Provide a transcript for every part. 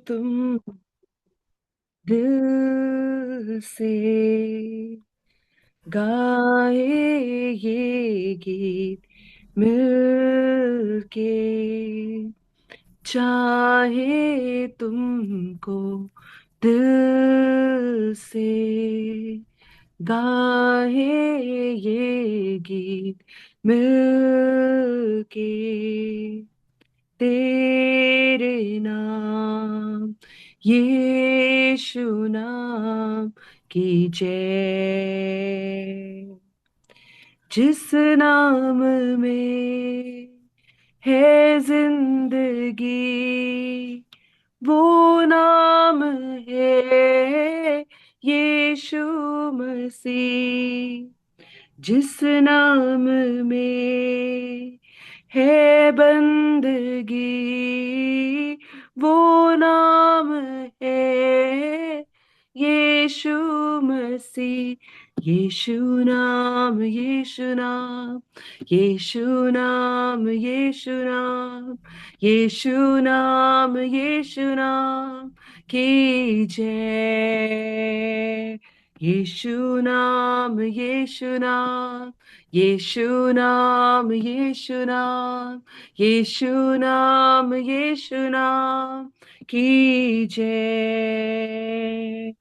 तुम दिल से गाए ये गीत मिलके, चाहे तुमको दिल से गाए ये गीत मिलके, तेरे नाम यीशु नाम की जय। जिस नाम में है जिंदगी, वो नाम है यीशु मसीह। जिस नाम में है बंदगी, वो नाम है यीशु मसीह। यीशु नाम, यीशु नाम, यीशु नाम, यीशु नाम, यीशु नाम, यीशु नाम की जय। यीशु नाम, यीशु नाम, यीशु नाम, यीशु नाम, यीशु नाम, यीशु नाम की जय।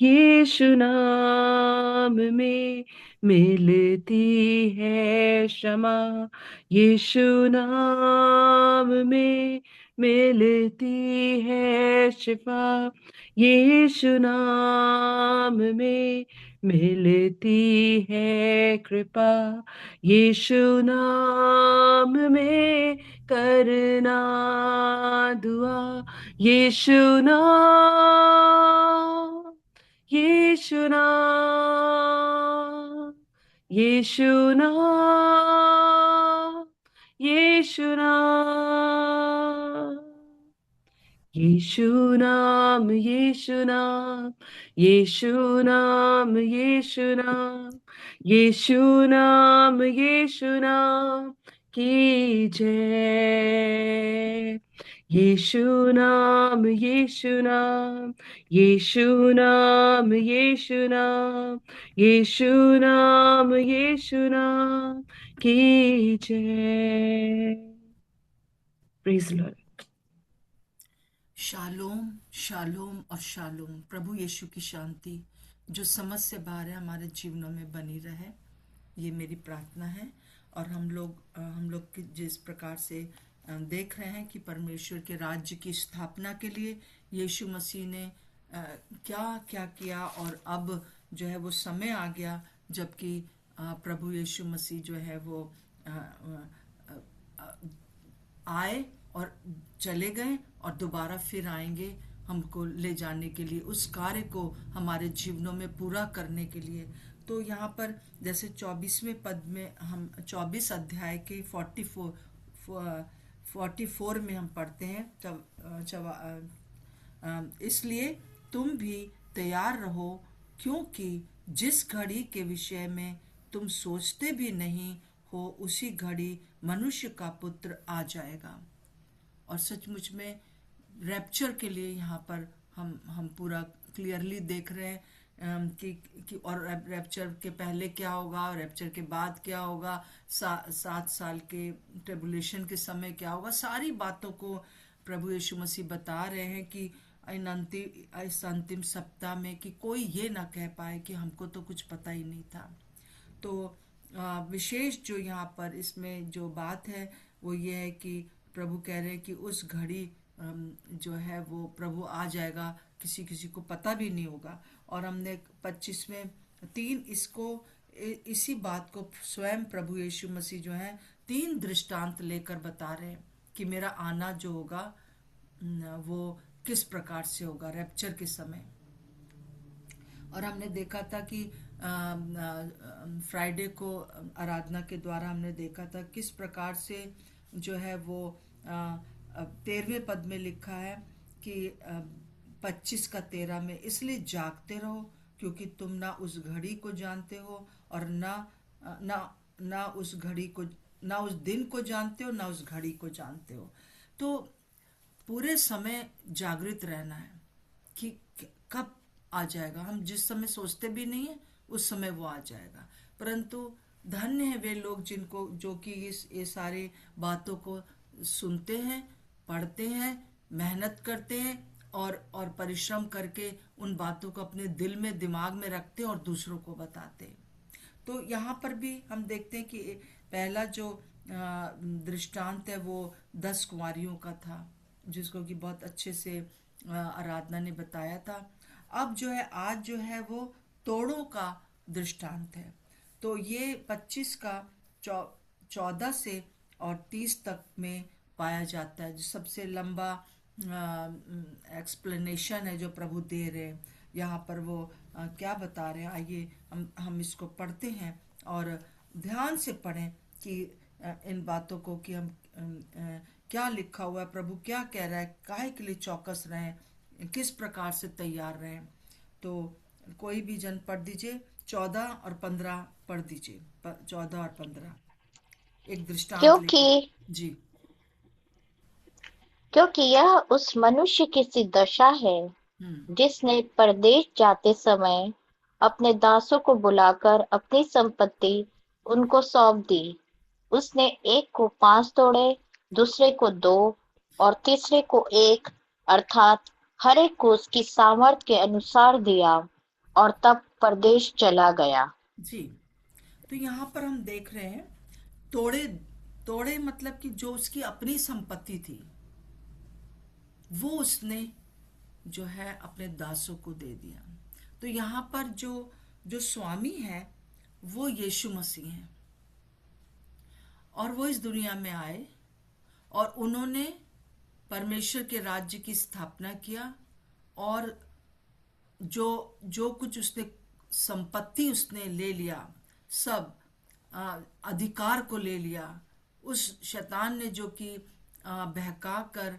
यीशु नाम में मिलती है क्षमा, यीशु नाम में मिलती है शिफा, यीशु नाम में मिलती है कृपा, यीशु नाम में करना दुआ। यीशु नाम, यीशु नाम, यीशु नाम, यीशु नाम, यीशु नाम, यीशु नाम, यीशु नाम, यीशु नाम, यीशु नाम, यीशु नाम की जय। यीशु नाम, यीशु नाम, यीशु नाम, यीशु नाम, यीशु नाम, यीशु नाम की जय। Praise Lord. शालोम, शालोम और शालोम। प्रभु यीशु की शांति जो समझ से बाहर है हमारे जीवनों में बनी रहे, ये मेरी प्रार्थना है। और हम लोग की जिस प्रकार से देख रहे हैं कि परमेश्वर के राज्य की स्थापना के लिए यीशु मसीह ने क्या क्या किया, और अब जो है वो समय आ गया जबकि प्रभु यीशु मसीह जो है वो अ, अ, अ, आए और चले गए और दोबारा फिर आएंगे हमको ले जाने के लिए, उस कार्य को हमारे जीवनों में पूरा करने के लिए। तो यहाँ पर जैसे 24वें पद में हम 24 अध्याय के 44 में हम पढ़ते हैं, इसलिए तुम भी तैयार रहो, क्योंकि जिस घड़ी के विषय में तुम सोचते भी नहीं हो उसी घड़ी मनुष्य का पुत्र आ जाएगा। और सचमुच में रैप्चर के लिए यहाँ पर हम पूरा क्लियरली देख रहे हैं कि और रैप्चर के पहले क्या होगा और रैप्चर के बाद क्या होगा, 7 साल के ट्रिबुलेशन के समय क्या होगा, सारी बातों को प्रभु यीशु मसीह बता रहे हैं कि इस अंतिम सप्ताह में कि कोई ये ना कह पाए कि हमको तो कुछ पता ही नहीं था। तो विशेष जो यहाँ पर इसमें जो बात है वो ये है कि प्रभु कह रहे हैं कि उस घड़ी जो है वो प्रभु आ जाएगा, किसी किसी को पता भी नहीं होगा। और हमने 25 में 3 इसको इसी बात को स्वयं प्रभु यीशु मसीह जो है 3 दृष्टांत लेकर बता रहे हैं कि मेरा आना जो होगा वो किस प्रकार से होगा रैप्चर के समय। और हमने देखा था कि फ्राइडे को आराधना के द्वारा हमने देखा था किस प्रकार से जो है वो 13वें पद में लिखा है कि 25 का 13 में, इसलिए जागते रहो क्योंकि तुम ना उस घड़ी को जानते हो और ना ना उस घड़ी को, ना उस दिन को जानते हो, ना उस घड़ी को जानते हो। तो पूरे समय जागृत रहना है कि कब आ जाएगा। हम जिस समय सोचते भी नहीं है उस समय वो आ जाएगा। परंतु धन्य है वे लोग जिनको जो कि इस ये सारी बातों को सुनते हैं, पढ़ते हैं, मेहनत करते हैं और परिश्रम करके उन बातों को अपने दिल में दिमाग में रखते हैं और दूसरों को बताते हैं। तो यहाँ पर भी हम देखते हैं कि पहला जो दृष्टांत है वो 10 कुंवारियों का था, जिसको कि बहुत अच्छे से आराधना ने बताया था। अब जो है आज जो है वो तोड़ों का दृष्टांत है। तो ये 25 का 14 से और 30 तक में पाया जाता है, जो सबसे लंबा एक्सप्लेनेशन है जो प्रभु दे रहे हैं। यहाँ पर वो क्या बता रहे हैं, आइए हम इसको पढ़ते हैं और ध्यान से पढ़ें कि इन बातों को कि हम क्या लिखा हुआ है, प्रभु क्या कह रहा है, काहे के लिए चौकस रहें, किस प्रकार से तैयार रहें। तो कोई भी जन पढ़ दीजिए, 14 और 15 पढ़ दीजिए, 14 और 15 एक दृष्टांत क्योंकि लेकर। जी। क्योंकि यह उस मनुष्य की सी दशा है हम्म। जिसने परदेश जाते समय अपने दासों को बुलाकर अपनी संपत्ति उनको सौंप दी। उसने एक को 5 तोड़े, दूसरे को 2 और तीसरे को 1, अर्थात हर एक को उसकी सामर्थ के अनुसार दिया और तब परदेश चला गया। जी। तो यहाँ पर हम देख रहे हैं तोड़े। तोड़े मतलब कि जो उसकी अपनी संपत्ति थी वो उसने जो है अपने दासों को दे दिया। तो यहाँ पर जो जो स्वामी है वो यीशु मसीह हैं और वो इस दुनिया में आए और उन्होंने परमेश्वर के राज्य की स्थापना किया और जो जो कुछ उसने संपत्ति उसने ले लिया, सब अधिकार को ले लिया। उस शैतान ने जो कि बहका कर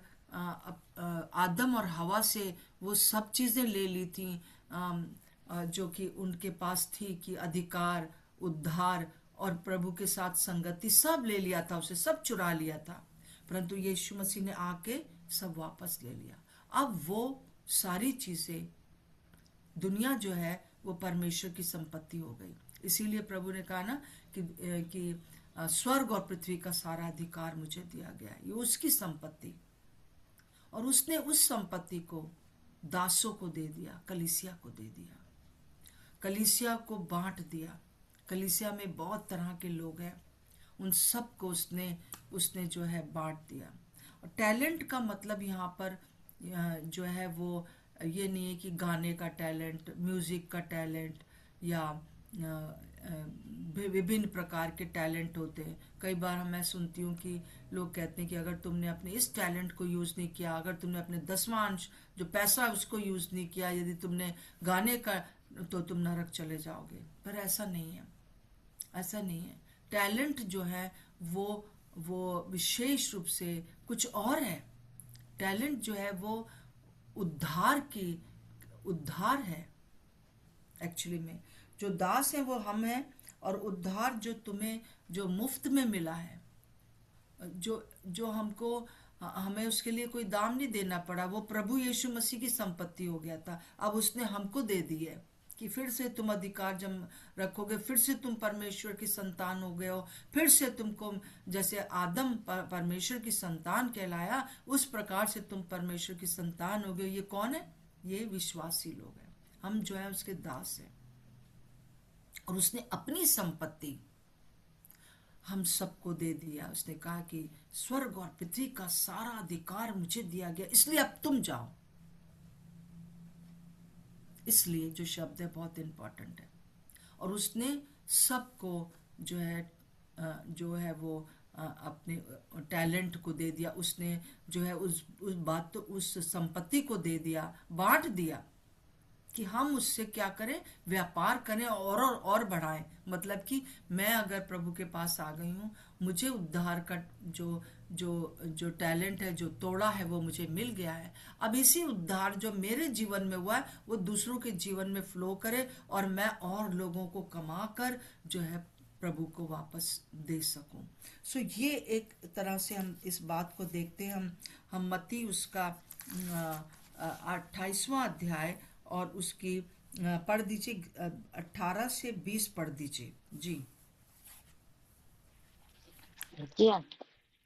आदम और हवा से वो सब चीजें ले ली थी जो कि उनके पास थी, कि अधिकार, उद्धार और प्रभु के साथ संगति, सब ले लिया था, उसे सब चुरा लिया था। परंतु यीशु मसीह ने आके सब वापस ले लिया। अब वो सारी चीजें, दुनिया जो है वो परमेश्वर की संपत्ति हो गई। इसीलिए प्रभु ने कहा ना कि स्वर्ग और पृथ्वी का सारा अधिकार मुझे दिया गया है, ये उसकी संपत्ति। और उसने उस संपत्ति को दासों को दे दिया, कलीसिया को दे दिया, कलीसिया को बांट दिया। कलीसिया में बहुत तरह के लोग हैं, उन सब को उसने जो है बांट दिया। और टैलेंट का मतलब यहाँ पर जो है वो ये नहीं है कि गाने का टैलेंट, म्यूजिक का टैलेंट या विभिन्न प्रकार के टैलेंट होते हैं। कई बार मैं सुनती हूँ कि लोग कहते हैं कि अगर तुमने अपने इस टैलेंट को यूज नहीं किया, अगर तुमने अपने 10वां अंश जो पैसा उसको यूज नहीं किया, यदि तुमने गाने का, तो तुम नरक चले जाओगे। पर ऐसा नहीं है, ऐसा नहीं है। टैलेंट जो है वो विशेष रूप से कुछ और है। टैलेंट जो है वो उद्धार है। एक्चुअली में जो दास है वो हम हैं, और उद्धार जो तुम्हें जो मुफ्त में मिला है, जो जो हमें उसके लिए कोई दाम नहीं देना पड़ा, वो प्रभु यीशु मसीह की संपत्ति हो गया था। अब उसने हमको दे दी है कि फिर से तुम अधिकार जब रखोगे, फिर से तुम परमेश्वर की संतान हो गए हो, फिर से तुमको जैसे आदम परमेश्वर की संतान कहलाया, उस प्रकार से तुम परमेश्वर की संतान हो गए। ये कौन है? ये विश्वासी लोग हैं, हम जो है उसके दास हैं। और उसने अपनी संपत्ति हम सबको दे दिया। उसने कहा कि स्वर्ग और पृथ्वी का सारा अधिकार मुझे दिया गया, इसलिए अब तुम जाओ। इसलिए जो शब्द है बहुत इंपॉर्टेंट है। और उसने सबको जो है वो अपने टैलेंट को दे दिया। उसने जो है उस संपत्ति को दे दिया, बांट दिया कि हम उससे क्या करें, व्यापार करें और बढ़ाएं। मतलब कि मैं अगर प्रभु के पास आ गई हूँ, मुझे उद्धार का जो टैलेंट है, जो तोड़ा है, वो मुझे मिल गया है। अब इसी उद्धार जो मेरे जीवन में हुआ है वो दूसरों के जीवन में फ्लो करे और मैं और लोगों को कमा कर जो है प्रभु को वापस दे सकूं। सो ये एक तरह से हम इस बात को देखते हैं। हम मत्ती उसका 28वां अध्याय और उसकी पढ़ दीजिए, 18 से 20 पढ़ दीजिए जी। जी हाँ।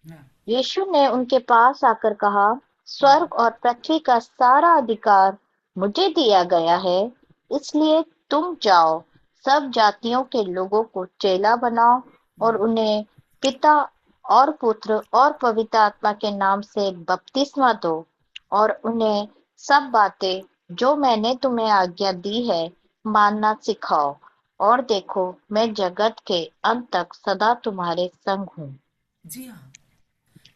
हाँ यीशु ने उनके पास आकर कहा, स्वर्ग और पृथ्वी का सारा अधिकार मुझे दिया गया है, इसलिए तुम जाओ, सब जातियों के लोगों को चेला बनाओ और उन्हें पिता और पुत्र और पवित्र आत्मा के नाम से बपतिस्मा दो और उन्हें सब बातें जो मैंने तुम्हें आज्ञा दी है मानना सिखाओ, और देखो मैं जगत के अंत तक सदा तुम्हारे संग हूँ। जी हाँ।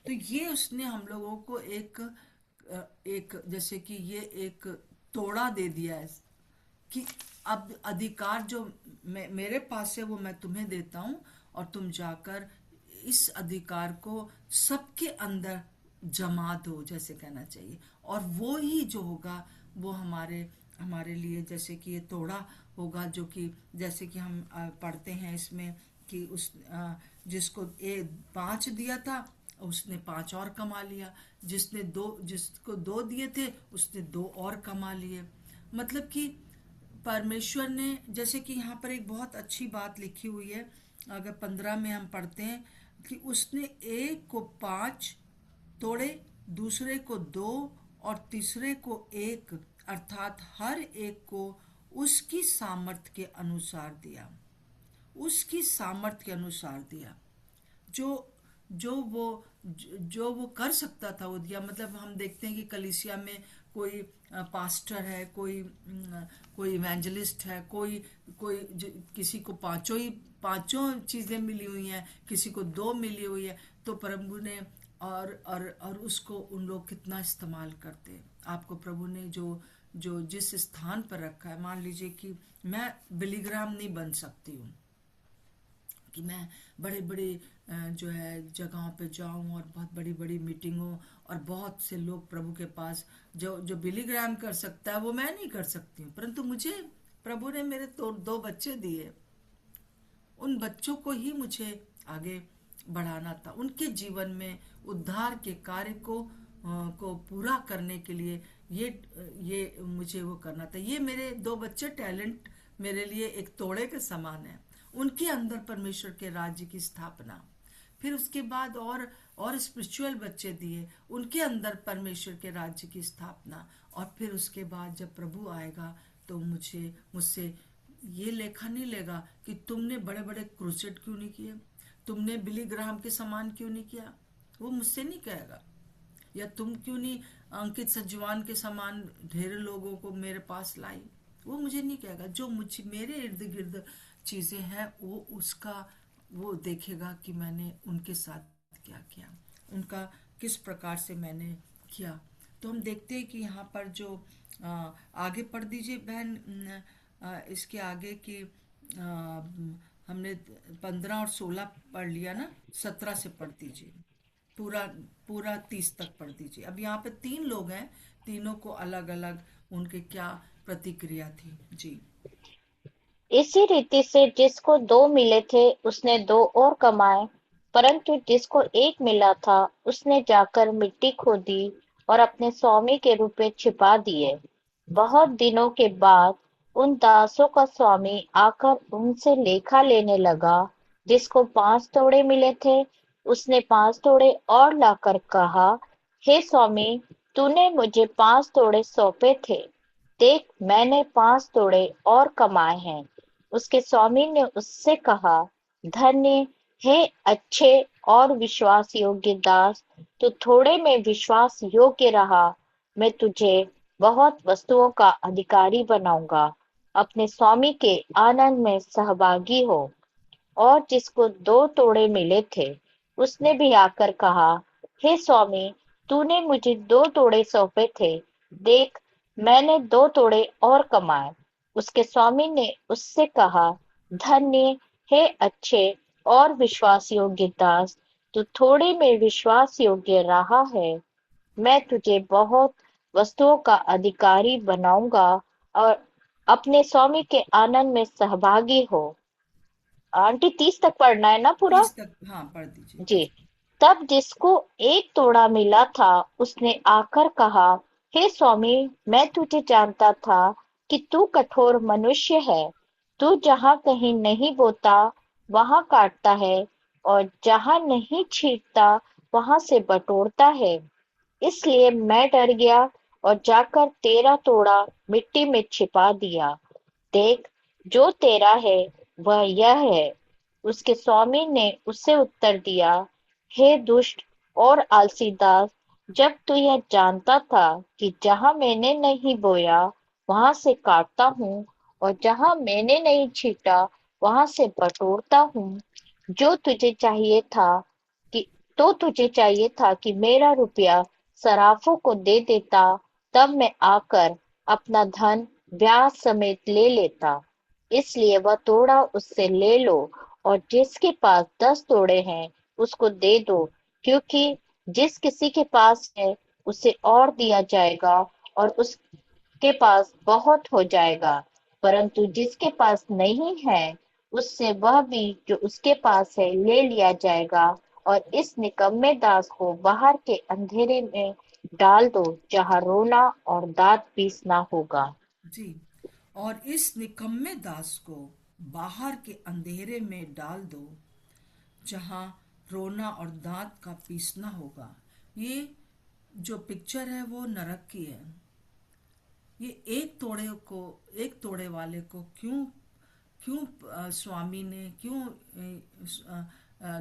तो ये उसने हम लोगों को एक जैसे कि ये एक तोड़ा दे दिया है कि अब अधिकार जो मेरे पास है वो मैं तुम्हें देता हूं, और तुम जाकर इस अधिकार को सबके अंदर जमा दो, जैसे कहना चाहिए। और वो ही जो होगा वो हमारे हमारे लिए जैसे कि ये तोड़ा होगा, जो कि जैसे कि हम पढ़ते हैं इसमें कि जिसको 5 दिया था उसने 5 और कमा लिया, जिसको 2 दिए थे उसने 2 और कमा लिए। मतलब कि परमेश्वर ने, जैसे कि यहाँ पर एक बहुत अच्छी बात लिखी हुई है, अगर 15 में हम पढ़ते हैं कि उसने एक को 5 तोड़े, दूसरे को 2 और तीसरे को 1, अर्थात हर एक को उसकी सामर्थ के अनुसार दिया, उसकी सामर्थ के अनुसार दिया। जो जो वो कर सकता था वो दिया। मतलब हम देखते हैं कि कलीसिया में कोई पास्टर है, कोई इवेंजलिस्ट है, कोई कोई किसी को पांचों चीजें मिली हुई हैं, किसी को 2 मिली हुई है, तो प्रभु ने और उसको उन लोग कितना इस्तेमाल करते हैं। आपको प्रभु ने जो जो जिस स्थान पर रखा है, मान लीजिए कि मैं बिलीग्राम नहीं बन सकती हूँ कि मैं बड़े बड़े जो है जगहों पे जाऊं और बहुत बड़ी बड़ी मीटिंगों और बहुत से लोग प्रभु के पास, जो जो बिलीग्राम कर सकता है वो मैं नहीं कर सकती हूँ। परंतु मुझे प्रभु ने मेरे 2 बच्चे दिए, उन बच्चों को ही मुझे आगे बढ़ाना था, उनके जीवन में उद्धार के कार्य को पूरा करने के लिए ये मुझे वो करना था। ये मेरे 2 बच्चे टैलेंट मेरे लिए एक तोड़े के समान है, उनके अंदर परमेश्वर के राज्य की स्थापना। फिर उसके बाद और स्पिरिचुअल बच्चे दिए, उनके अंदर परमेश्वर के राज्य की स्थापना। और फिर उसके बाद जब प्रभु आएगा तो मुझसे ये लेखा नहीं लेगा कि तुमने बड़े बड़े क्रूसेड क्यों नहीं किए, तुमने बिली ग्राहम के समान क्यों नहीं किया, वो मुझसे नहीं कहेगा। या तुम क्यों नहीं अंकित सज्जवान के समान ढेर लोगों को मेरे पास लाई, वो मुझे नहीं कहेगा। जो मुझे मेरे इर्द गिर्द चीजें हैं वो देखेगा कि मैंने उनके साथ क्या किया, उनका किस प्रकार से मैंने किया। तो हम देखते हैं कि यहाँ पर जो आगे पढ़ दीजिए बहन, इसके आगे की हमने 15 और 16 पढ़ लिया ना, 17 से पढ़ दीजिए, पूरा पूरा 30 तक पढ़ दीजिए। अब यहाँ पे 3 लोग हैं, तीनों को अलग अलग उनके क्या प्रतिक्रिया थी जी। इसी रीति से जिसको 2 मिले थे उसने 2 और कमाए, परंतु जिसको 1 मिला था उसने जाकर मिट्टी खोदी और अपने स्वामी के रुपए छिपा दिए। बहुत दिनों के बाद उन दासों का स्वामी आकर उनसे लेखा लेने लगा। जिसको 5 तोड़े मिले थे उसने 5 तोड़े और लाकर कहा, हे स्वामी, तूने मुझे 5 तोड़े सौंपे थे, देख मैंने 5 तोड़े और कमाए हैं। उसके स्वामी ने उससे कहा, धन्य है अच्छे और विश्वास योग्य दास, तू थोड़े में विश्वास योग्य रहा, मैं तुझे बहुत वस्तुओं का अधिकारी बनाऊंगा, अपने स्वामी के आनंद में सहभागी हो। और जिसको 2 तोड़े मिले थे उसने भी आकर कहा, हे स्वामी, तूने मुझे 2 तोड़े सौंपे थे, देख मैंने 2 तोड़े और कमाए। उसके स्वामी ने उससे कहा, धन्य है अच्छे और विश्वास योग्य दास, तू थोड़े में विश्वास योग्य रहा है, मैं तुझे बहुत वस्तुओं का अधिकारी बनाऊंगा, और अपने स्वामी के आनंद में सहभागी हो। आंटी 30 तक पढ़ना है ना पूरा? 30 तक, हाँ पढ़ दीजिए। जी। तब जिसको एक तोड़ा मिला था उसने आकर कहा, हे स्वामी, मैं तुझे जानता था कि तू कठोर मनुष्य है। तू जहाँ कहीं नहीं बोता वहां काटता है, और जहाँ नहीं छींटता वहां से बटोरता है। इसलिए मैं डर गया और जाकर तेरा तोड़ा मिट्टी में छिपा दिया। देख, जो तेरा है वह यह है। उसके स्वामी ने उसे उत्तर दिया, हे दुष्ट और आलसी दास, जब तू यह जानता था कि जहाँ मैंने नहीं बोया वहां से काटता हूँ, और जहाँ मैंने नहीं छीटा वहां से बटोरता हूँ, जो तुझे चाहिए था कि तुझे चाहिए था कि मेरा रुपया सराफों को दे देता, तब मैं आकर अपना धन ब्याज समेत ले लेता। इसलिए वह तोड़ा उससे ले लो, और जिसके पास 10 तोड़े हैं उसको दे दो, क्योंकि जिस किसी के पास है उसे और दिया जाएगा, और उसके पास बहुत हो जाएगा। परंतु जिसके पास नहीं है उससे वह भी जो उसके पास है ले लिया जाएगा। और इस निकम्मे दास को बाहर के अंधेरे में डाल दो, जहाँ रोना और दांत पीसना होगा। जी। और इस निकम्मे दास को बाहर के अंधेरे में डाल दो, जहां रोना और दांत का पीसना होगा। ये जो पिक्चर है वो नरक की है। ये एक तोड़े वाले को क्यों क्यों स्वामी ने क्यों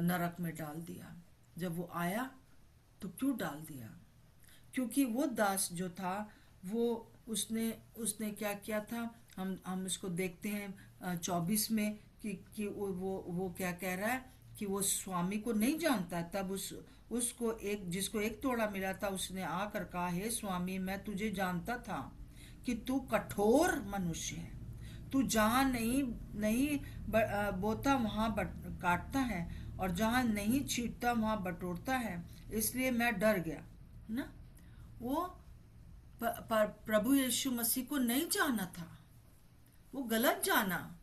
नरक में डाल दिया? जब वो आया तो क्यों डाल दिया? क्योंकि वो दास जो था, वो उसने उसने क्या किया था। हम इसको देखते हैं 24 में कि वो क्या कह रहा है कि वो स्वामी को नहीं जानता। तब उसको जिसको एक तोड़ा मिला था उसने आकर कहा, हे स्वामी, मैं तुझे जानता था कि तू कठोर मनुष्य है। तू जहाँ नहीं नहीं बोता वहां काटता है, और जहाँ नहीं छींटता वहां बटोरता है। इसलिए मैं डर गया ना। वो प्रभु यीशु मसीह को नहीं जाना था, वो गलत जाना।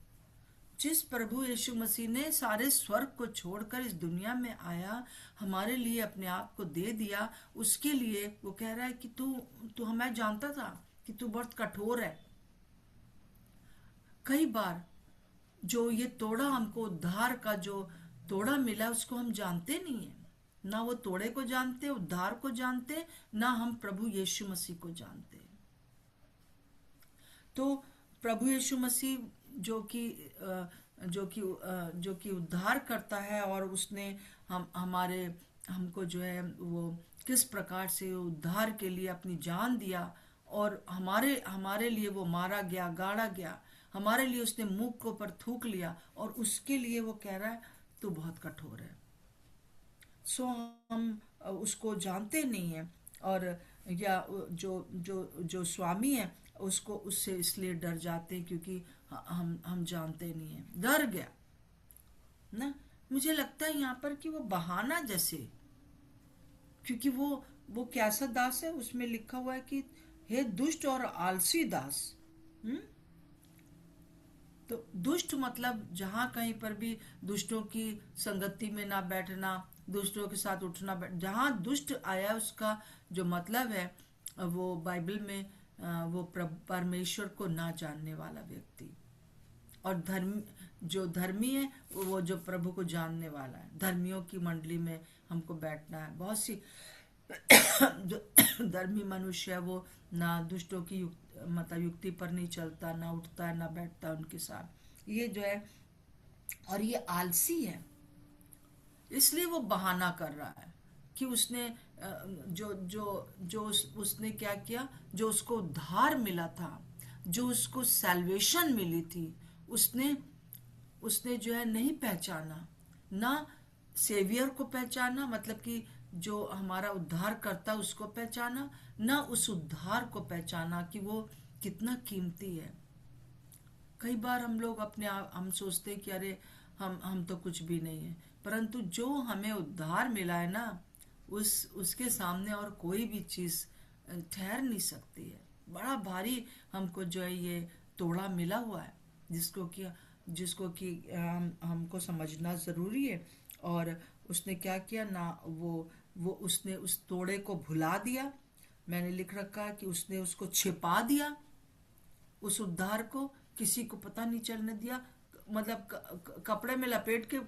जिस प्रभु यीशु मसीह ने सारे स्वर्ग को छोड़कर इस दुनिया में आया, हमारे लिए अपने आप को दे दिया, उसके लिए वो कह रहा है कि तू तू हमें जानता था कि तू बहुत कठोर है। कई बार जो ये तोड़ा हमको उद्धार का जो तोड़ा मिला उसको हम जानते नहीं है। ना वो तोड़े को जानते, उद्धार को जानते, ना हम प्रभु यीशु मसीह को जानते। तो प्रभु यीशु मसीह जो कि उद्धार करता है, और उसने हमको जो है वो किस प्रकार से उद्धार के लिए अपनी जान दिया, और हमारे हमारे लिए वो मारा गया, गाड़ा गया, हमारे लिए उसने मुंह को पर थूक लिया, और उसके लिए वो कह रहा है तू बहुत कठोर है। सो हम उसको जानते नहीं है, और या जो जो जो स्वामी है उसको उससे इसलिए डर जाते हैं क्योंकि हम जानते नहीं है। डर गया ना। मुझे लगता है यहाँ पर कि वो बहाना जैसे, क्योंकि वो कैसा दास है, उसमें लिखा हुआ है कि हे दुष्ट और आलसी दास। हम्म। तो दुष्ट मतलब जहां कहीं पर भी दुष्टों की संगति में ना बैठना, दुष्टों के साथ उठना जहां दुष्ट आया उसका जो मतलब है वो बाइबल में वो परमेश्वर को ना जानने वाला व्यक्ति। और जो धर्मी है वो जो प्रभु को जानने वाला है। धर्मियों की मंडली में हमको बैठना है। बहुत सी जो धर्मी मनुष्य है वो ना दुष्टों की मतलब युक्ति पर नहीं चलता, ना उठता है, ना बैठता है उनके साथ। ये जो है, और ये आलसी है, इसलिए वो बहाना कर रहा है कि उसने जो जो जो उसने क्या किया, जो उसको उद्धार मिला था, जो उसको सैल्वेशन मिली थी, उसने उसने जो है नहीं पहचाना। ना सेवियर को पहचाना, मतलब कि जो हमारा उद्धार करता उसको पहचाना, ना उस उद्धार को पहचाना कि वो कितना कीमती है। कई बार हम लोग अपने आप हम सोचते हैं कि अरे हम तो कुछ भी नहीं है, परंतु जो हमें उद्धार मिला है ना, उसके सामने और कोई भी चीज ठहर नहीं सकती है। बड़ा भारी हमको जो है ये तोड़ा मिला हुआ है, जिसको कि जिसको कि हमको समझना ज़रूरी है। और उसने क्या किया ना, वो उसने उस तोड़े को भुला दिया। मैंने लिख रखा है कि उसने उसको छिपा दिया, उस उद्धार को किसी को पता नहीं चलने दिया, मतलब कपड़े में लपेट के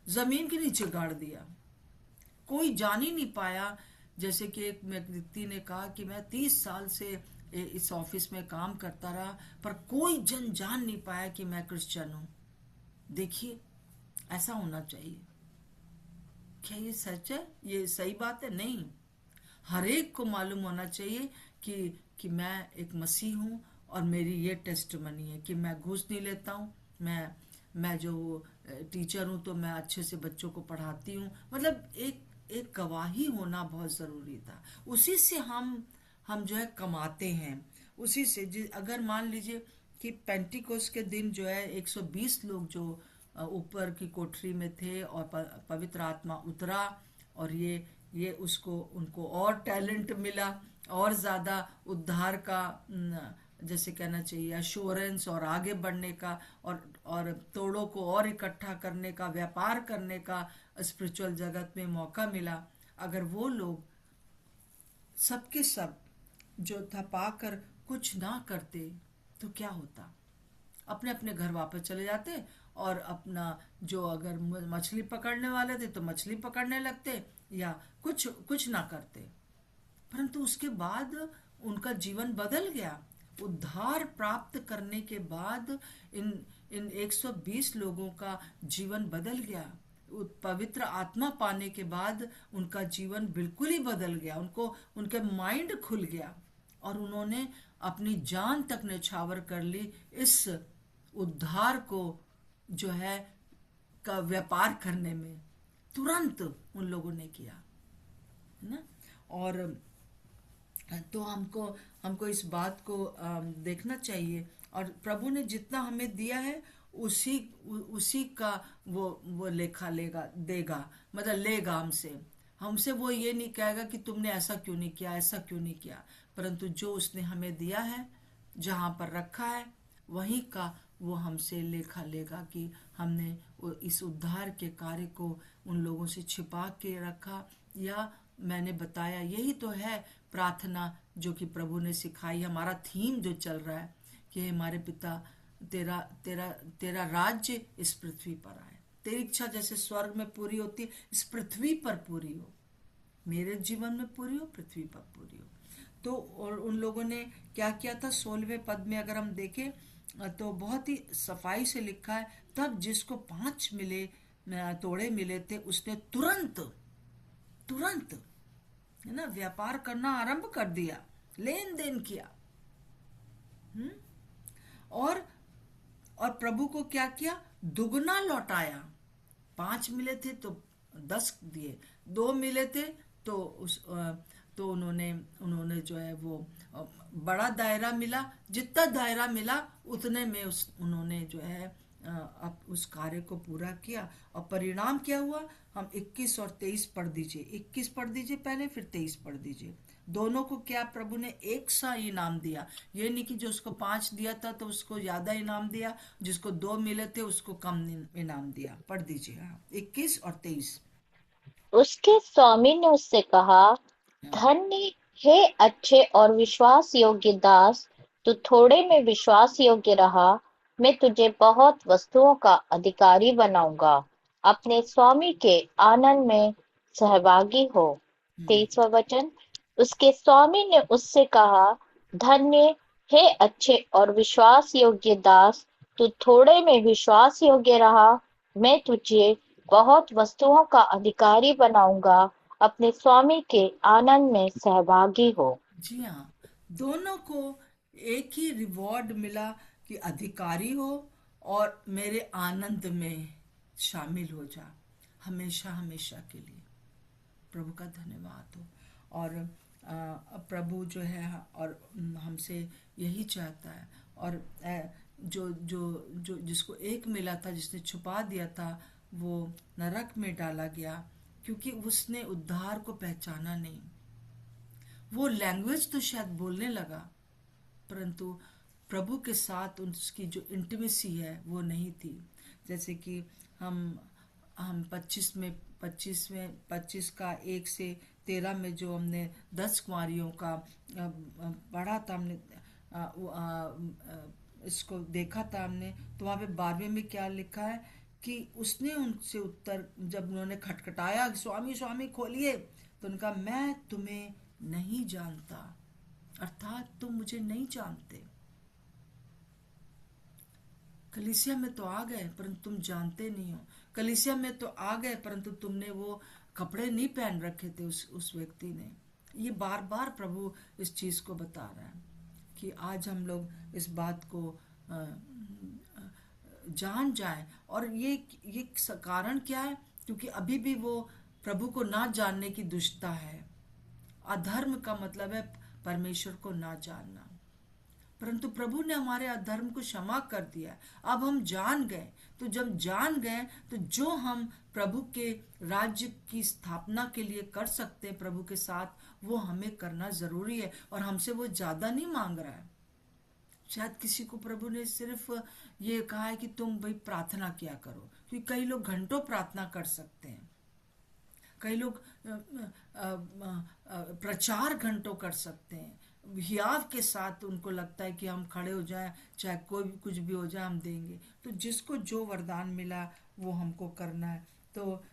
जमीन के नीचे गाड़ दिया, कोई जान ही नहीं पाया। जैसे कि एक व्यक्ति ने कहा कि मैं 30 साल से इस ऑफिस में काम करता रहा, पर कोई जन जान नहीं पाया कि मैं क्रिश्चियन हूं। देखिए, ऐसा होना चाहिए। क्या ये सच है? ये सही बात है? नहीं। हर एक को मालूम होना चाहिए कि मैं एक मसीह हूँ, और मेरी ये टेस्टमनी है कि मैं घूस नहीं लेता हूँ। मैं जो टीचर हूँ तो मैं अच्छे से बच्चों को पढ़ाती हूँ। मतलब एक गवाही होना बहुत ज़रूरी था। उसी से हम जो है कमाते हैं। उसी से अगर मान लीजिए कि पेंटिकोस के दिन जो है 120 लोग जो ऊपर की कोठरी में थे, और पवित्र आत्मा उतरा, और ये उसको उनको और टैलेंट मिला, और ज़्यादा उद्धार का जैसे कहना चाहिए अश्योरेंस, और आगे बढ़ने का, और तोड़ों को और इकट्ठा करने का, व्यापार करने का स्पिरिचुअल जगत में मौका मिला। अगर वो लोग सबके सब जो था पाकर कुछ ना करते तो क्या होता? अपने अपने घर वापस चले जाते, और अपना जो अगर मछली पकड़ने वाले थे तो मछली पकड़ने लगते, या कुछ कुछ ना करते। परंतु उसके बाद उनका जीवन बदल गया। उद्धार प्राप्त करने के बाद इन इन 120 लोगों का जीवन बदल गया। पवित्र आत्मा पाने के बाद उनका जीवन बिल्कुल ही बदल गया। उनके माइंड खुल गया, और उन्होंने अपनी जान तक न्यौछावर कर ली इस उद्धार को जो है का व्यापार करने में। तुरंत उन लोगों ने किया, है ना। और तो हमको हमको इस बात को देखना चाहिए, और प्रभु ने जितना हमें दिया है उसी का वो लेखा देगा, मतलब लेगा हमसे। हमसे वो ये नहीं कहेगा कि तुमने ऐसा क्यों नहीं किया, ऐसा क्यों नहीं किया, परंतु जो उसने हमें दिया है, जहाँ पर रखा है, वहीं का वो हमसे लेखा लेगा कि हमने इस उद्धार के कार्य को उन लोगों से छिपा के रखा। या मैंने बताया, यही तो है प्रार्थना जो कि प्रभु ने सिखाई। हमारा थीम जो चल रहा है कि हमारे पिता, तेरा तेरा तेरा राज्य इस पृथ्वी पर आए, तेरी इच्छा जैसे स्वर्ग में पूरी होती है, इस पृथ्वी पर पूरी हो। मेरे जीवन में पूरी हो, पृथ्वी पर पूरी हो। तो और उन लोगों ने क्या किया था? 16वें पद में अगर हम देखें तो बहुत ही सफाई से लिखा है, तब जिसको 5 तोड़े मिले थे, उसने तुरंत तुरंत, है ना, व्यापार करना आरंभ कर दिया, लेन देन किया। हम्म और और प्रभु को क्या किया? दुगना लौटाया। 5 मिले थे तो 10 दिए, 2 मिले थे तो तो उन्होंने जो है वो बड़ा दायरा मिला। जितना दायरा मिला उतने में उन्होंने जो है अब उस कार्य को पूरा किया। और परिणाम क्या हुआ? हम 21 और 23 पढ़ दीजिए। 21 पढ़ दीजिए पहले, फिर 23 पढ़ दीजिए। दोनों को क्या प्रभु ने एक सा इनाम दिया। ये नहीं कि जो उसको 5 दिया था तो उसको ज्यादा इनाम दिया, जिसको 2 मिले थे उसको कम इनाम दिया। पढ़ दीजिए। हाँ, 21 और 23। उसके स्वामी ने उससे कहा, हाँ। धन्य हे अच्छे और विश्वास योग्य दास, तू थोड़े में विश्वास योग्य रहा, मैं तुझे बहुत वस्तुओं का अधिकारी बनाऊंगा। अपने स्वामी के आनंद में सहभागी हो। हम्म। 23वां वचन। उसके स्वामी ने उससे कहा, धन्य हे अच्छे और विश्वास योग्य दास, तू थोड़े में विश्वास योग्य रहा, मैं तुझे बहुत वस्तुओं का अधिकारी बनाऊंगा। अपने स्वामी के आनंद में सहभागी हो। जी हाँ, दोनों को एक ही रिवॉर्ड मिला कि अधिकारी हो और मेरे आनंद में शामिल हो जा, हमेशा हमेशा के लिए। प्रभु का धन्यवाद हो। और प्रभु जो है और हमसे यही चाहता है। और जो जो जो जिसको एक मिला था, जिसने छुपा दिया था, वो नरक में डाला गया, क्योंकि उसने उद्धार को पहचाना नहीं। वो लैंग्वेज तो शायद बोलने लगा, परंतु प्रभु के साथ उसकी जो इंटीमेसी है वो नहीं थी। जैसे कि हम 25 का 1 से 13 में जो हमने 10 कुंवारियों का पढ़ा था, हमने इसको देखा था हमने, तो वहाँ पे 12वें में क्या लिखा है कि उसने उनसे उत्तर, जब उन्होंने खटखटाया स्वामी स्वामी खोलिए, तो उनका मैं तुम्हें नहीं जानता, अर्थात तुम मुझे नहीं जानते। कलीसिया में तो आ गए परंतु तुम जानते नहीं हो। कलीसिया में तो आ गए परंतु तुमने वो कपड़े नहीं पहन रखे थे उस व्यक्ति ने। ये बार बार प्रभु इस चीज को बता रहा है कि आज हम लोग इस बात को जान जाएं। और ये कारण क्या है? क्योंकि अभी भी वो प्रभु को ना जानने की दुष्टता है। अधर्म का मतलब है परमेश्वर को ना जानना, परंतु प्रभु ने हमारे अधर्म को क्षमा कर दिया। अब हम जान गए, तो जब जान गए तो जो हम प्रभु के राज्य की स्थापना के लिए कर सकते हैं प्रभु के साथ, वो हमें करना जरूरी है। और हमसे वो ज्यादा नहीं मांग रहा है। शायद किसी को प्रभु ने सिर्फ ये कहा है कि तुम भाई प्रार्थना किया करो, क्योंकि कई लोग घंटों प्रार्थना कर सकते हैं, कई लोग प्रचार घंटों कर सकते हैं, हियाव के साथ उनको लगता है कि हम खड़े हो जाएं, चाहे कोई भी कुछ भी हो जाए हम देंगे। तो जिसको जो वरदान मिला वो हमको करना है। तो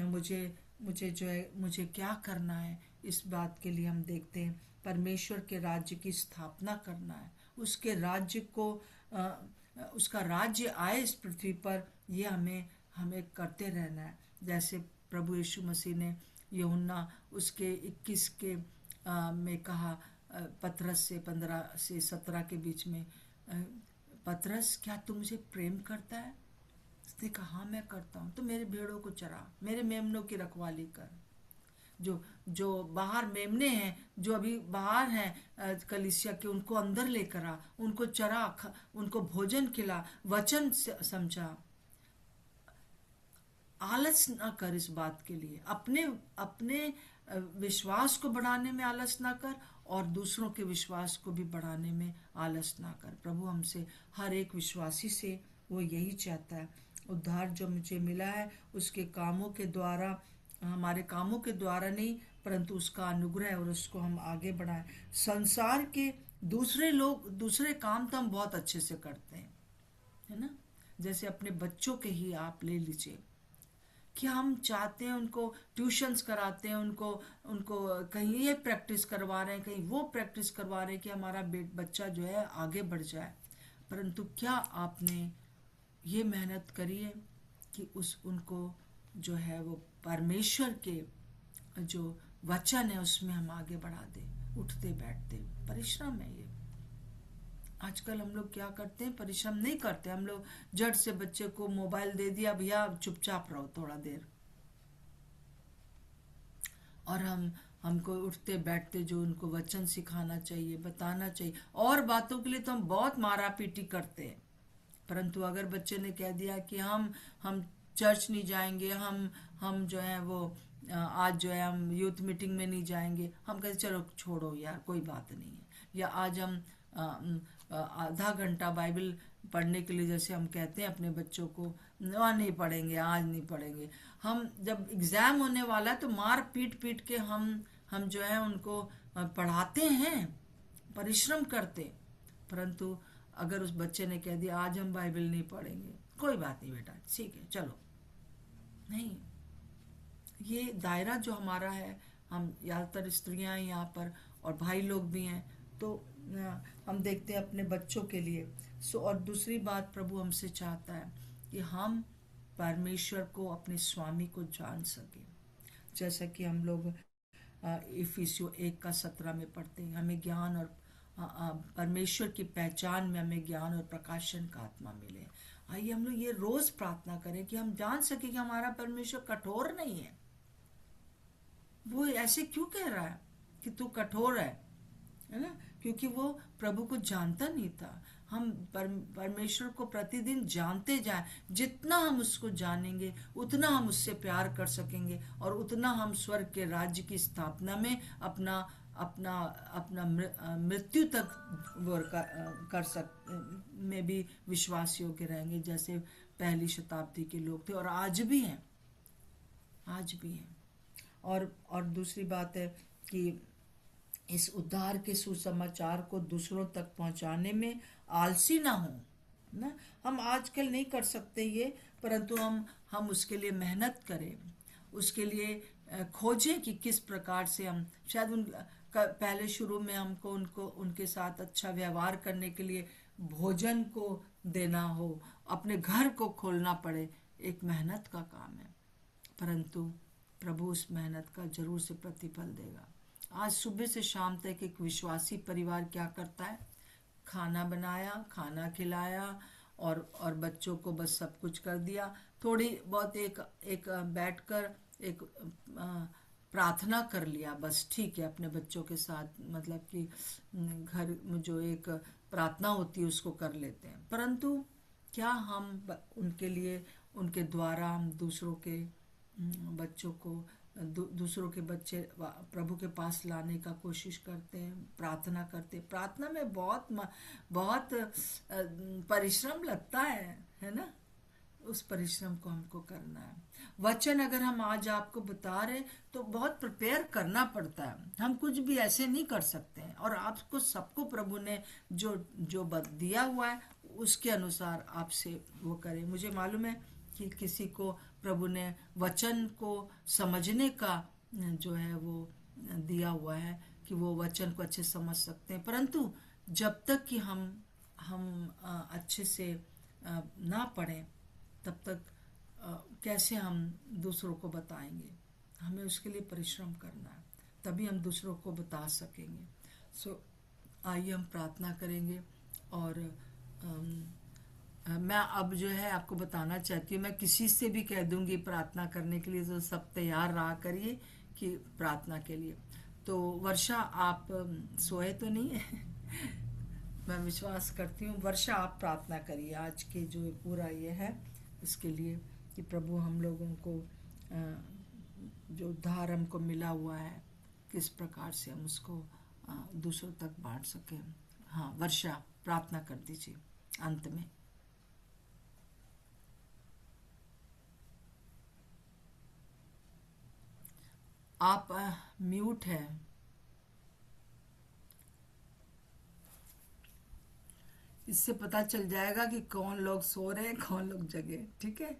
मुझे जो है, मुझे क्या करना है, इस बात के लिए हम देखते हैं परमेश्वर के राज्य की स्थापना करना है, उसके राज्य को उसका राज्य आए इस पृथ्वी पर, ये हमें करते रहना है। जैसे प्रभु यीशु मसीह ने यूहन्ना उसके 21 के में कहा, पतरस से 15 से 17 के बीच में, पतरस क्या तू मुझे प्रेम करता है? उसने कहा हाँ मैं करता हूँ। तो मेरे भेड़ों को चरा, मेरे मेमनों की रखवाली कर। जो बाहर मेमने हैं, जो अभी बाहर हैं कलीसिया के, उनको अंदर लेकर आ, उनको चरा, उनको भोजन खिला, वचन समझा। आलस ना कर इस बात के लिए, अपने विश्वास को बढ़ाने में आलस ना कर और दूसरों के विश्वास को भी बढ़ाने में आलस ना कर। प्रभु हमसे, हर एक विश्वासी से वो यही चाहता है। उद्धार जो मुझे मिला है उसके कामों के द्वारा, हमारे कामों के द्वारा नहीं, परंतु उसका अनुग्रह है और उसको हम आगे बढ़ाएं। संसार के दूसरे काम तो हम बहुत अच्छे से करते हैं, है ना। जैसे अपने बच्चों के ही आप ले लीजिए कि हम चाहते हैं उनको ट्यूशन्स कराते हैं, उनको कहीं ये प्रैक्टिस करवा रहे हैं, कहीं वो प्रैक्टिस करवा रहे हैं कि हमारा बच्चा जो है आगे बढ़ जाए। परंतु क्या आपने ये मेहनत करी है कि उनको जो है वो परमेश्वर के जो वचन है उसमें हम आगे बढ़ा दे, उठते बैठते। परिश्रम है ये। आजकल हम लोग क्या करते हैं, परिश्रम नहीं करते। हम लोग झट से बच्चे को मोबाइल दे दिया, भैया चुपचाप रहो थोड़ा देर, और हमको उठते बैठते जो उनको वचन सिखाना चाहिए, बताना चाहिए, और बातों के लिए तो हम बहुत मारा पीटी करते हैं। परंतु अगर बच्चे ने कह दिया कि हम चर्च नहीं जाएंगे, हम जो है वो आज जो है हम यूथ मीटिंग में नहीं जाएंगे, हम कहते चलो छोड़ो यार कोई बात नहीं है। या आज हम आधा घंटा बाइबल पढ़ने के लिए जैसे हम कहते हैं अपने बच्चों को, नहीं पढ़ेंगे, आज नहीं पढ़ेंगे। हम जब एग्जाम होने वाला है तो मार पीट के हम जो है उनको पढ़ाते हैं, परिश्रम करते। परंतु अगर उस बच्चे ने कह दिया आज हम बाइबल नहीं पढ़ेंगे, कोई बात नहीं बेटा ठीक है चलो, नहीं। ये दायरा जो हमारा है, हम ज़्यादातर स्त्रियां हैं यहाँ पर और भाई लोग भी हैं, तो हम देखते हैं अपने बच्चों के लिए। और दूसरी बात प्रभु हमसे चाहता है कि हम परमेश्वर को, अपने स्वामी को जान सके। जैसा कि हम लोग इफिसियों 1:17 में पढ़ते हैं, हमें ज्ञान और परमेश्वर की पहचान में हमें ज्ञान और प्रकाशन का आत्मा मिले। आइए हम लोग ये रोज प्रार्थना करें कि हम जान सके कि हमारा परमेश्वर कठोर नहीं है। वो ऐसे क्यों कह रहा है कि तू कठोर है ना? क्योंकि वो प्रभु को जानता नहीं था। हम परमेश्वर को प्रतिदिन जानते जाएं, जितना हम उसको जानेंगे उतना हम उससे प्यार कर सकेंगे और उतना हम स्वर्ग के राज्य की स्थापना में अपना अपना अपना मृत्यु तक वो कर सक में भी विश्वास योग्य रहेंगे, जैसे पहली शताब्दी के लोग थे और आज भी हैं, आज भी हैं। और दूसरी बात है कि इस उद्धार के सुसमाचार को दूसरों तक पहुंचाने में आलसी ना हो ना। हम आजकल नहीं कर सकते ये, परंतु हम उसके लिए मेहनत करें, उसके लिए खोजें कि किस प्रकार से हम शायद पहले शुरू में हमको उनको उनके साथ अच्छा व्यवहार करने के लिए भोजन को देना हो, अपने घर को खोलना पड़े। एक मेहनत का काम है, परंतु प्रभु उस मेहनत का जरूर से प्रतिफल देगा। आज सुबह से शाम तक एक विश्वासी परिवार क्या करता है, खाना बनाया, खाना खिलाया और बच्चों को बस सब कुछ कर दिया, थोड़ी बहुत एक एक बैठकर एक प्रार्थना कर लिया, बस ठीक है, अपने बच्चों के साथ मतलब कि घर में जो एक प्रार्थना होती है उसको कर लेते हैं। परंतु क्या हम उनके लिए, उनके द्वारा हम दूसरों के बच्चों को दूसरों के बच्चे प्रभु के पास लाने का कोशिश करते हैं, प्रार्थना करते हैं। प्रार्थना में बहुत परिश्रम लगता है ना। उस परिश्रम को हमको करना है। वचन अगर हम आज आपको बता रहे तो बहुत प्रिपेयर करना पड़ता है, हम कुछ भी ऐसे नहीं कर सकते हैं। और आपको सबको प्रभु ने जो जो दिया हुआ है उसके अनुसार आपसे वो करें। मुझे मालूम है कि किसी को प्रभु ने वचन को समझने का जो है वो दिया हुआ है कि वो वचन को अच्छे समझ सकते हैं, परंतु जब तक कि हम अच्छे से ना पढ़ें तब तक कैसे हम दूसरों को बताएंगे। हमें उसके लिए परिश्रम करना है, तभी हम दूसरों को बता सकेंगे। सो आइए हम प्रार्थना करेंगे। और मैं अब जो है आपको बताना चाहती हूँ, मैं किसी से भी कह दूंगी प्रार्थना करने के लिए तो सब तैयार रहा करिए कि प्रार्थना के लिए। तो वर्षा, आप सोए तो नहीं है? मैं विश्वास करती हूँ। वर्षा, आप प्रार्थना करिए आज के जो पूरा ये है इसके लिए कि प्रभु हम लोगों को जो उद्धार हमको मिला हुआ है किस प्रकार से हम उसको दूसरों तक बांट सकें। हाँ वर्षा, प्रार्थना कर दीजिए अंत में। आप म्यूट है। इससे पता चल जाएगा कि कौन लोग सो रहे हैं, कौन लोग जगे। ठीक है,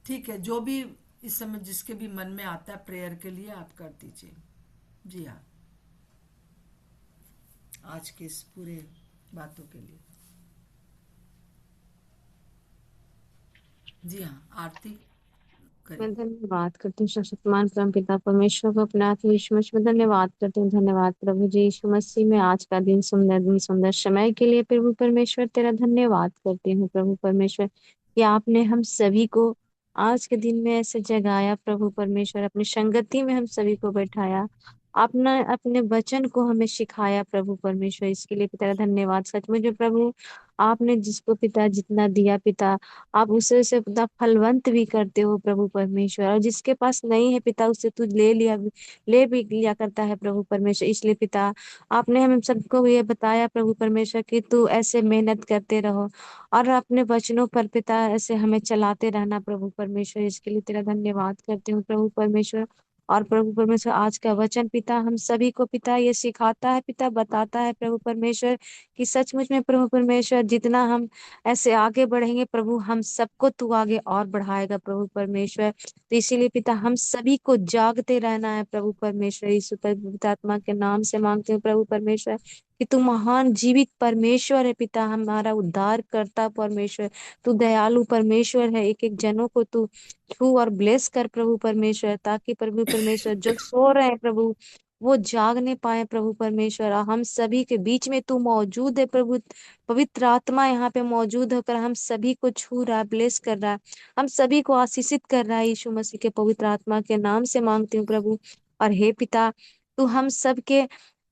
ठीक है, जो भी इस समय जिसके भी मन में आता है प्रेयर के लिए आप कर दीजिए। जी हाँ, आज के इस पूरे बातों के लिए। जी हाँ, आरती करें। मैं धन्यवाद करती हूँ सर्वशक्तिमान परम पिता परमेश्वर को, अपने आत्मा यीशु मसीह में धन्यवाद करती हूँ। धन्यवाद प्रभु जी यीशु मसीह में आज का दिन सुंदर समय के लिए प्रभु परमेश्वर तेरा धन्यवाद करती हूँ प्रभु परमेश्वर कि आपने हम सभी को आज के दिन में ऐसे जगाया प्रभु परमेश्वर, अपनी संगति में हम सभी को बैठाया, आपने अपने वचन को हमें सिखाया प्रभु परमेश्वर। इसके लिए तेरा धन्यवाद। सच में जो प्रभु आपने जिसको पिता जितना दिया पिता, आप उसे से पिता फलवंत भी करते हो प्रभु परमेश्वर। और जिसके पास नहीं है पिता उससे तू ले भी लिया करता है प्रभु परमेश्वर। इसलिए पिता आपने हम सबको ये बताया प्रभु परमेश्वर कि तू ऐसे मेहनत करते रहो और अपने वचनों पर पिता ऐसे हमें चलाते रहना प्रभु परमेश्वर। इसके लिए तेरा धन्यवाद करते हूँ प्रभु परमेश्वर। और प्रभु परमेश्वर आज का वचन पिता हम सभी को पिता ये सिखाता है पिता, बताता है प्रभु परमेश्वर कि सचमुच में प्रभु परमेश्वर जितना हम ऐसे आगे बढ़ेंगे प्रभु हम सबको तू आगे और बढ़ाएगा प्रभु परमेश्वर। तो इसीलिए पिता हम सभी को जागते रहना है प्रभु परमेश्वर। यीशु पवित्र आत्मा के नाम से मांगते हैं प्रभु परमेश्वर कि तू महान जीवित परमेश्वर है पिता, हमारा उद्धार करता परमेश्वर। तू दयालु परमेश्वर है, एक एक जनों को तू छू और ब्लेस कर प्रभु परमेश्वर, ताकि प्रभु परमेश्वर जो सो रहे हैं प्रभु वो जाग नहीं पाए प्रभु परमेश्वर। और हम सभी के बीच में तू मौजूद है प्रभु, पवित्र आत्मा यहाँ पे मौजूद होकर हम सभी को छू रहा है, ब्लेस कर रहा है, हम सभी को आशीषित कर रहा है। यीशु मसीह के पवित्र आत्मा के नाम से मांगती हूँ प्रभु। और हे पिता तू हम सब के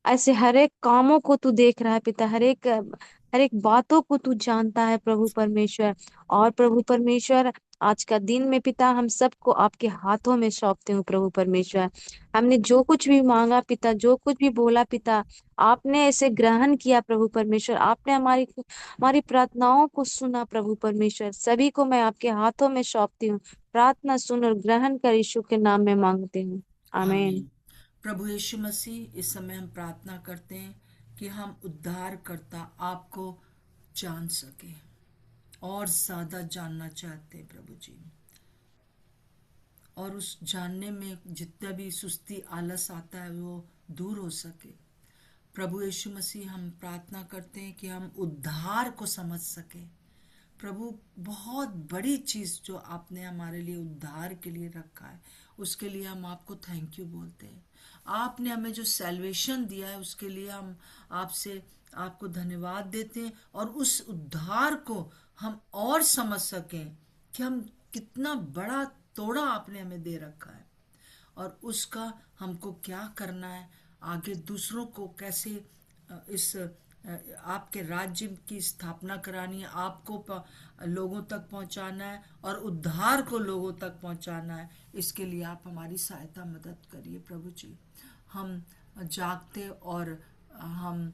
ऐसे हर एक कामों को तू देख रहा है पिता, हर एक बातों को तू जानता है प्रभु परमेश्वर। और प्रभु परमेश्वर आज का दिन में पिता हम सबको आपके हाथों में सौंपते हूँ प्रभु परमेश्वर। हमने जो कुछ भी मांगा पिता, जो कुछ भी बोला पिता, आपने ऐसे ग्रहण किया प्रभु परमेश्वर। आपने हमारी हमारी प्रार्थनाओं को सुना प्रभु परमेश्वर। सभी को मैं आपके हाथों में सौंपती हूँ। प्रार्थना सुन और ग्रहण कर यीशु के नाम में मांगती हूँ, आमीन। आमीन। प्रभु यीशु मसीह, इस समय हम प्रार्थना करते हैं कि हम उद्धारकर्ता आपको जान सके और ज्यादा जानना चाहते हैं प्रभु जी। और उस जानने में जितना भी सुस्ती आलस आता है वो दूर हो सके। प्रभु यीशु मसीह, हम प्रार्थना करते हैं कि हम उद्धार को समझ सके। प्रभु, बहुत बड़ी चीज जो आपने हमारे लिए उद्धार के लिए रखा है, उसके लिए हम आपको थैंक यू बोलते हैं। आपने हमें जो सैल्वेशन दिया है उसके लिए हम आपसे आपको धन्यवाद देते हैं, और उस उद्धार को हम और समझ सकें कि हम कितना बड़ा तोड़ा आपने हमें दे रखा है, और उसका हमको क्या करना है, आगे दूसरों को कैसे इस आपके राज्य की स्थापना करानी है, आपको लोगों तक पहुंचाना है और उद्धार को लोगों तक पहुंचाना है। इसके लिए आप हमारी सहायता मदद करिए प्रभु जी। हम जागते और हम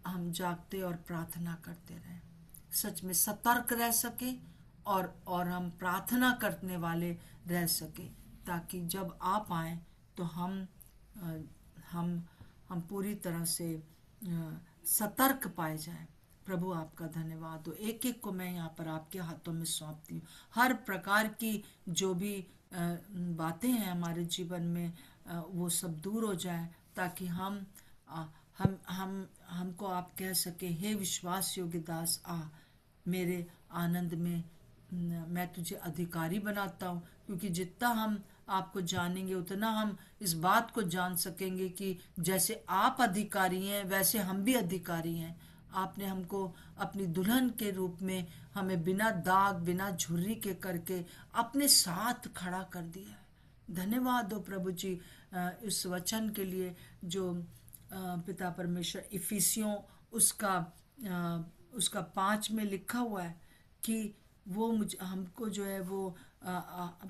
हम जागते और प्रार्थना करते रहें, सच में सतर्क रह सके, और हम प्रार्थना करने वाले रह सके, ताकि जब आप आए तो अ, हम हम पूरी तरह से सतर्क पाए जाएं। प्रभु, आपका धन्यवाद हो। एक एक को मैं यहाँ पर आपके हाथों में सौंपती हूँ। हर प्रकार की जो भी बातें हैं हमारे जीवन में, वो सब दूर हो जाए, ताकि हम हमको आप कह सके, हे विश्वास योग्य दास, आ मेरे आनंद में मैं तुझे अधिकारी बनाता हूँ। क्योंकि जितना हम आपको जानेंगे उतना हम इस बात को जान सकेंगे कि जैसे आप अधिकारी हैं वैसे हम भी अधिकारी हैं। आपने हमको अपनी दुल्हन के रूप में हमें बिना दाग बिना झुर्री के करके अपने साथ खड़ा कर दिया है। धन्यवाद हो प्रभु जी इस वचन के लिए जो पिता परमेश्वर इफिसियों उसका 5 में लिखा हुआ है कि वो मुझे हमको जो है वो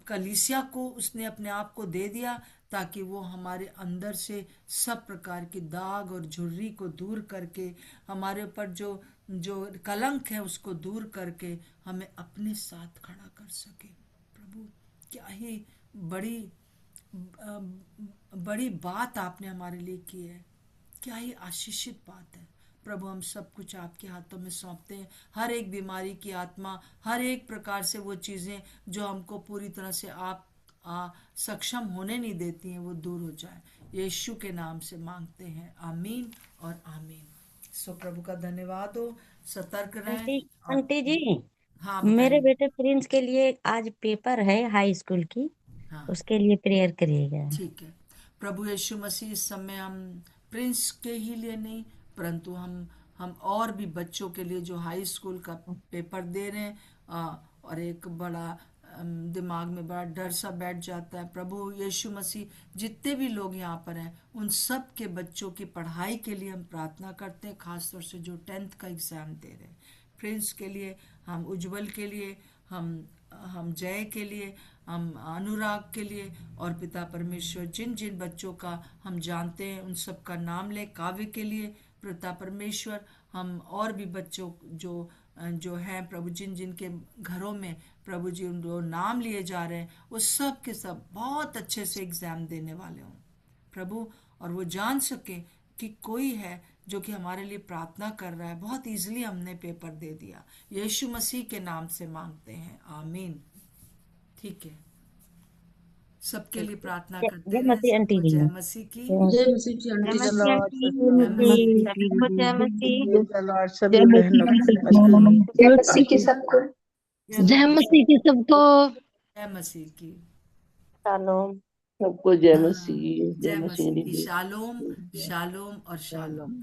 कलीसिया को उसने अपने आप को दे दिया, ताकि वो हमारे अंदर से सब प्रकार की दाग और झुर्री को दूर करके, हमारे ऊपर जो जो कलंक है उसको दूर करके हमें अपने साथ खड़ा कर सके। प्रभु, क्या ही बड़ी बड़ी बात आपने हमारे लिए की है, क्या ही आशीषित बात है। प्रभु, हम सब कुछ आपके हाथों में सौंपते हैं। हर एक बीमारी की आत्मा, हर एक प्रकार से वो चीज़ें जो हमको पूरी तरह से आप सक्षम होने नहीं देती हैं, वो दूर हो जाए। यीशु के नाम से मांगते हैं, आमीन और आमीन। सो प्रभु का धन्यवाद हो। सतर्क रहें। आंटी और आंटी जी, हाँ, मेरे बताइए। बेटे प्रिंस के लिए आज पेपर है हाई स्कूल की, हाँ, उसके लिए प्रेयर करिएगा। ठीक है। प्रभु यीशु मसीह, इस समय हम प्रिंस के ही लिए नहीं, परंतु हम और भी बच्चों के लिए जो हाई स्कूल का पेपर दे रहे हैं, और एक बड़ा दिमाग में बड़ा डर सा बैठ जाता है। प्रभु यीशु मसीह, जितने भी लोग यहाँ पर हैं उन सब के बच्चों की पढ़ाई के लिए हम प्रार्थना करते हैं, खासतौर से जो 10th का एग्ज़ाम दे रहे हैं। प्रिंस के लिए, हम उज्जवल के लिए, हम जय के लिए, हम अनुराग के लिए, और पिता परमेश्वर जिन जिन बच्चों का हम जानते हैं उन सब का नाम ले। काव्य के लिए पिता परमेश्वर, हम और भी बच्चों जो जो हैं प्रभु, जिन जिन के घरों में प्रभु जी उन नाम लिए जा रहे हैं, वो सब के सब बहुत अच्छे से एग्जाम देने वाले हों प्रभु, और वो जान सके कि कोई है जो कि हमारे लिए प्रार्थना कर रहा है। बहुत इजीली हमने पेपर दे दिया। यीशु मसीह के नाम से मांगते हैं, आमीन। ठीक है, सबके लिए प्रार्थना करते जय रहें। मसीह आंटी सबको जी। जय मसीह की। जय मसीह जी जय आंटी जय जी। मसीह लॉर्ड, आंटी, जय मसीह की। सभी को जय मसीह। जय लॉर्ड जय सभी बहनों को मसीह नमस्ते। जय मसीह की सबको। जय जय मसीह। मसीह की सबको। जय मसीह की। शालोम। सबको जय हाँ, मसीह, जय जय मसीह मसीह की। दीदी। शालोम, शालोम और शालोम।